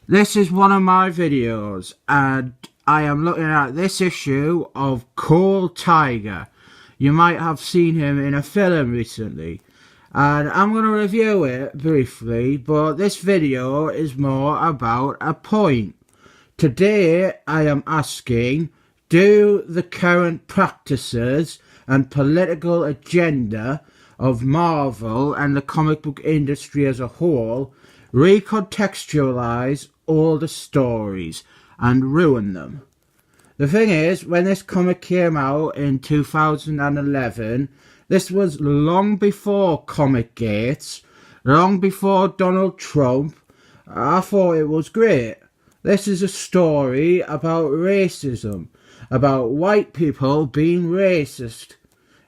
This is one of my videos, and I am looking at this issue of Cool Tiger. You might have seen him in a film recently, and I'm going to review it briefly, but this video is more about a point. Today I am asking, do the current practices and political agenda of Marvel and the comic book industry as a whole recontextualize all the stories and ruin them? The thing is, when this comic came out in 2011, this was long before Comic Gates, long before Donald Trump. I thought it was great. This is a story about racism, about white people being racist.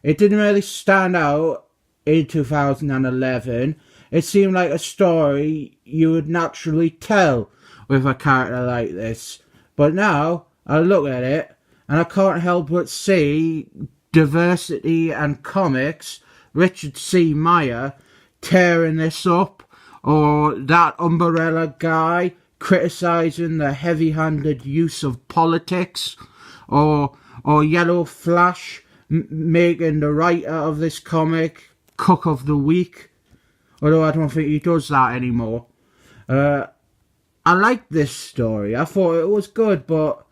It didn't really stand out in 2011. It seemed like a story you would naturally tell with a character like this. But now, I look at it, and I can't help but see Diversity and Comics, Richard C. Meyer, tearing this up, or that Umbrella guy criticising the heavy-handed use of politics, or Yellow Flash making the writer of this comic Cook of the Week, although I don't think he does that anymore. I liked this story. I thought it was good, but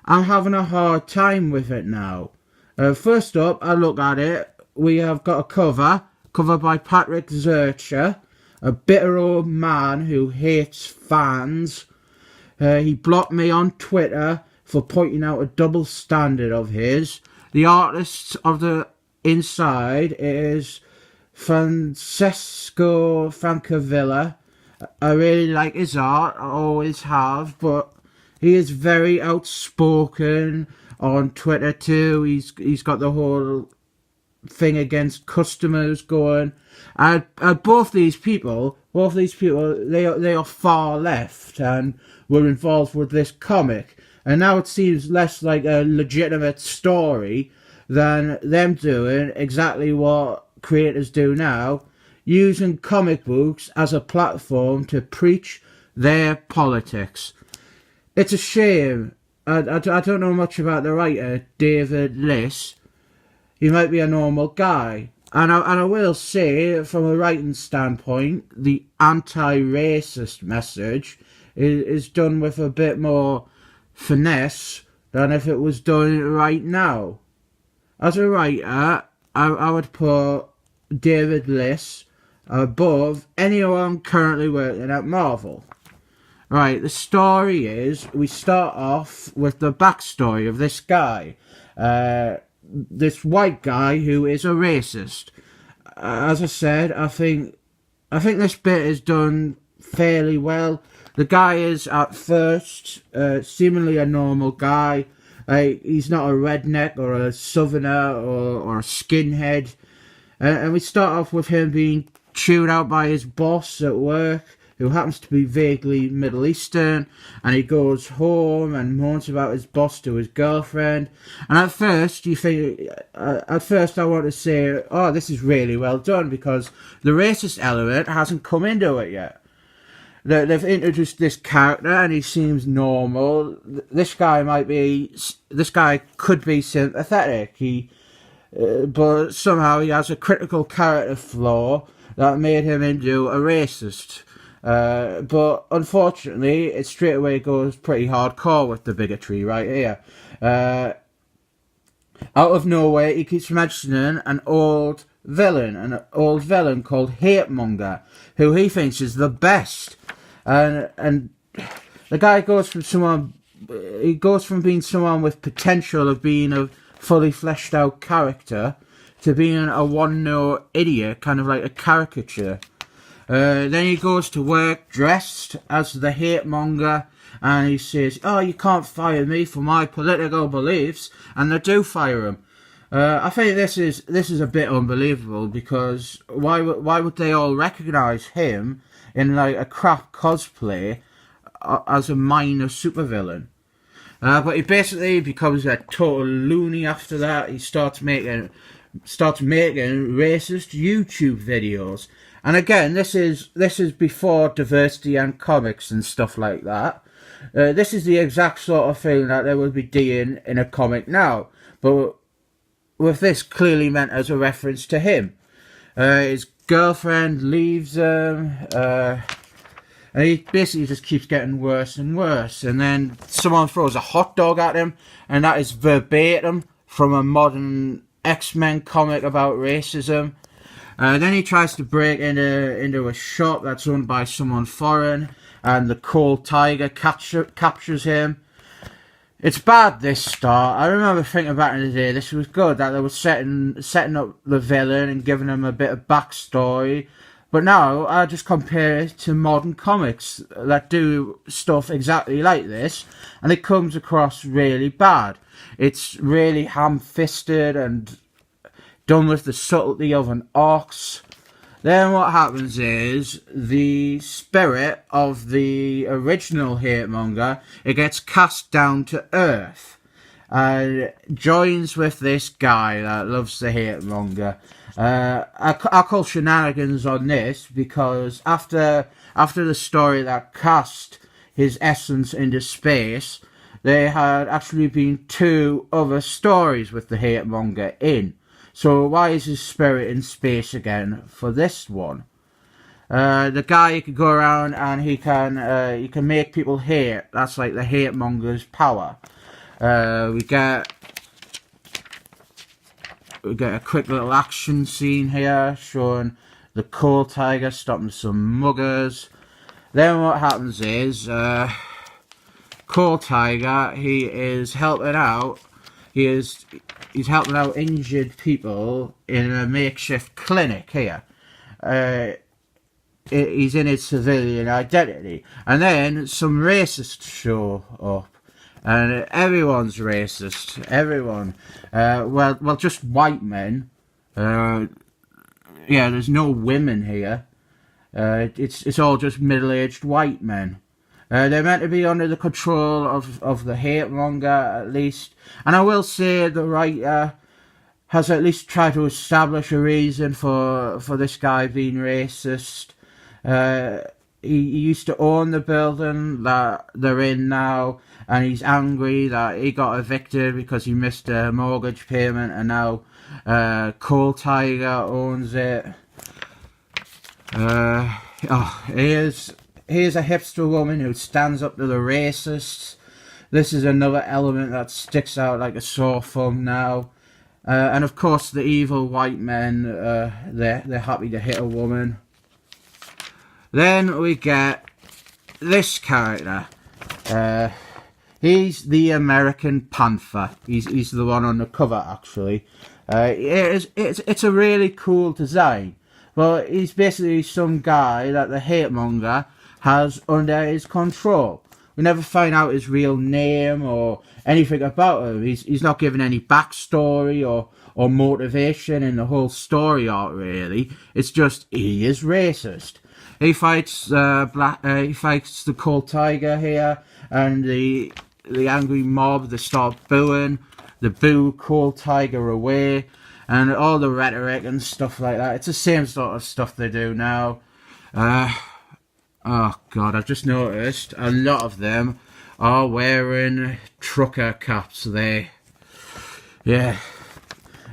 I'm having a hard time with it now. First up, I look at it. We have got a cover by Patrick Zurcher, a bitter old man who hates fans. He blocked me on Twitter for pointing out a double standard of his. The artist of the inside is Francesco Francavilla. I really like his art, I always have, but he is very outspoken on Twitter too. He's got the whole thing against customers going. And both these people, they are far left and were involved with this comic. And now it seems less like a legitimate story than them doing exactly what creators do now, using comic books as a platform to preach their politics. It's a shame. I don't know much about the writer, David Liss. He might be a normal guy. And I will say, from a writing standpoint, the anti-racist message is done with a bit more finesse than if it was done right now. As a writer, I would put David Liss above anyone currently working at Marvel. Right, the story is, we start off with the backstory of this guy. This white guy who is a racist. As I said, I think this bit is done fairly well. The guy is at first seemingly a normal guy. He's not a redneck or a southerner or a skinhead. And we start off with him being chewed out by his boss at work, who happens to be vaguely Middle Eastern, and he goes home and moans about his boss to his girlfriend. And at first I want to say, oh, this is really well done, because the racist element hasn't come into it yet. They've introduced this character and he seems normal. This guy could be sympathetic. But somehow he has a critical character flaw that made him into a racist. But unfortunately, it straight away goes pretty hardcore with the bigotry right here. Out of nowhere, he keeps mentioning an old villain called Hate-monger, who he thinks is the best. And the guy goes from being someone with potential of being a fully fleshed out character to being a one-note idiot, kind of like a caricature. Then he goes to work dressed as the hate-monger, and he says, oh, you can't fire me for my political beliefs, and they do fire him. I think this is a bit unbelievable, because why would they all recognise him in like a crap cosplay as a minor supervillain? But he basically becomes a total loony after that. He starts making racist YouTube videos. And again, this is before diversity and comics and stuff like that. This is the exact sort of thing that they would be doing in a comic now, but with this clearly meant as a reference to him. His girlfriend leaves him, and he basically just keeps getting worse and worse. And then someone throws a hot dog at him, and that is verbatim from a modern X-Men comic about racism. Then he tries to break into a shop that's owned by someone foreign, and the cold tiger captures him. It's bad, this start. I remember thinking back in the day, this was good, that they were setting up the villain and giving him a bit of backstory. But now, I just compare it to modern comics that do stuff exactly like this, and it comes across really bad. It's really ham-fisted and done with the subtlety of an ox. Then what happens is the spirit of the original hate-monger, it gets cast down to earth and joins with this guy that loves the hate-monger. I call shenanigans on this because after the story that cast his essence into space, there had actually been 2 other stories with the hate-monger in. So why is his spirit in space again for this one? The guy, he can go around and he can make people hate. That's like the hate-monger's power. We get a quick little action scene here showing the coal tiger stopping some muggers. Then what happens is coal tiger, he is helping out. He's helping out injured people in a makeshift clinic here. He's in his civilian identity. And then some racists show up. And everyone's racist. Everyone. Well, just white men. Yeah, there's no women here. It's all just middle-aged white men. They're meant to be under the control of the hate-monger, at least. And I will say the writer has at least tried to establish a reason for this guy being racist. He used to own the building that they're in now, and he's angry that he got evicted because he missed a mortgage payment, and now Coal Tiger owns it. Here's a hipster woman who stands up to the racists. This is another element that sticks out like a sore thumb now. And of course the evil white men, they're happy to hit a woman. Then we get this character. He's the American Panther. He's the one on the cover, actually. It's a really cool design. Well, he's basically some guy that the hate-monger has under his control. We never find out his real name or anything about him. He's not given any backstory or motivation in the whole story arc, really. It's just he is racist. He fights the Coal Tiger here, and the angry mob, they start booing. They boo Coal Tiger away, and all the rhetoric and stuff like that. It's the same sort of stuff they do now. Oh god, I've just noticed a lot of them are wearing trucker caps. Yeah,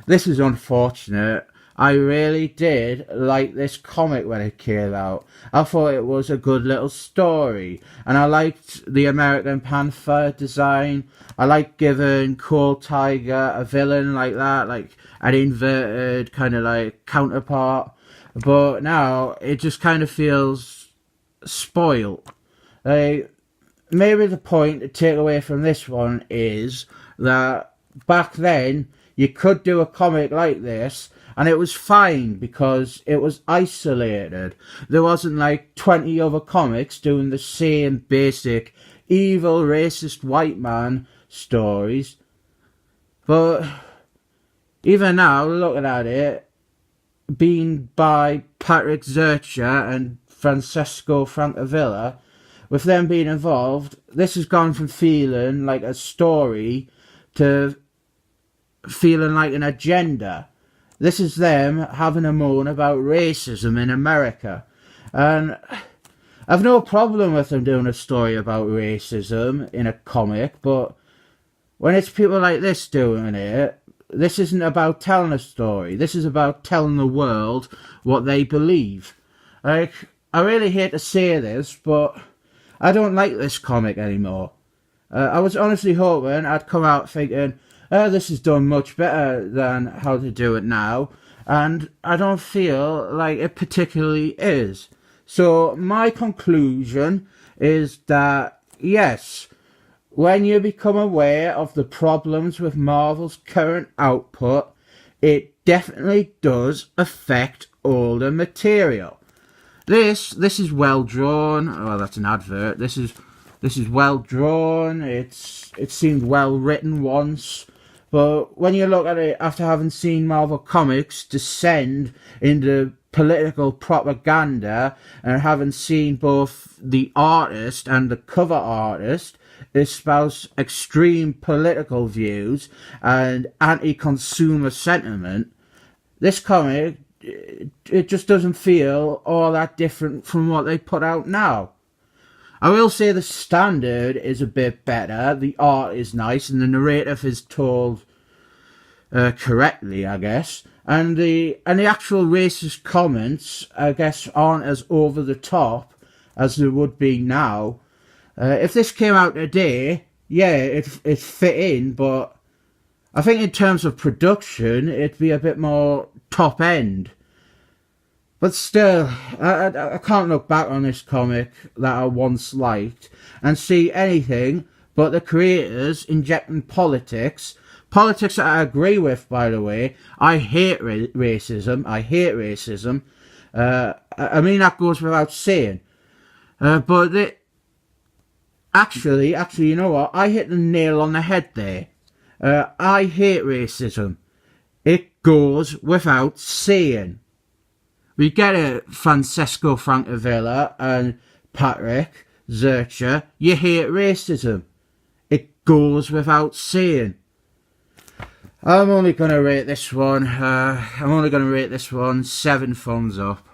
this is unfortunate. I really did like this comic when it came out. I thought it was a good little story, and I liked the American Panther design. I liked giving Coal Tiger a villain like that, like an inverted kind of like counterpart. But now it just kind of feels spoiled. Maybe the point to take away from this one is that back then you could do a comic like this and it was fine because it was isolated. There wasn't like 20 other comics doing the same basic evil racist white man stories. But even now, looking at it, being by Patrick Zurcher and Francesco Francavilla, with them being involved, this has gone from feeling like a story to feeling like an agenda. This is them having a moan about racism in America. And I've no problem with them doing a story about racism in a comic, but when it's people like this doing it, this isn't about telling a story. This is about telling the world what they believe. Like, I really hate to say this, but I don't like this comic anymore. I was honestly hoping I'd come out thinking, this is done much better than how to do it now, and I don't feel like it particularly is. So my conclusion is that, yes, when you become aware of the problems with Marvel's current output, it definitely does affect older material. This is well drawn. Oh, that's an advert. This is well drawn. It seemed well written once. But when you look at it after having seen Marvel Comics descend into political propaganda and having seen both the artist and the cover artist espouse extreme political views and anti-consumer sentiment, this comic, it just doesn't feel all that different from what they put out now. I will say the standard is a bit better, the art is nice, and the narrative is told correctly, I guess. And the actual racist comments, I guess, aren't as over the top as they would be now. If this came out today, yeah, it fit in, but I think in terms of production, it'd be a bit more top end. But still, I can't look back on this comic that I once liked and see anything but the creators injecting politics. Politics that I agree with, by the way. I hate racism. I hate racism. I mean, that goes without saying. But actually, you know what? I hit the nail on the head there. I hate racism. It goes without saying. We get it, Francesco Francavilla and Patrick Zercher. You hate racism. It goes without saying. I'm only going to rate this one 7 thumbs up.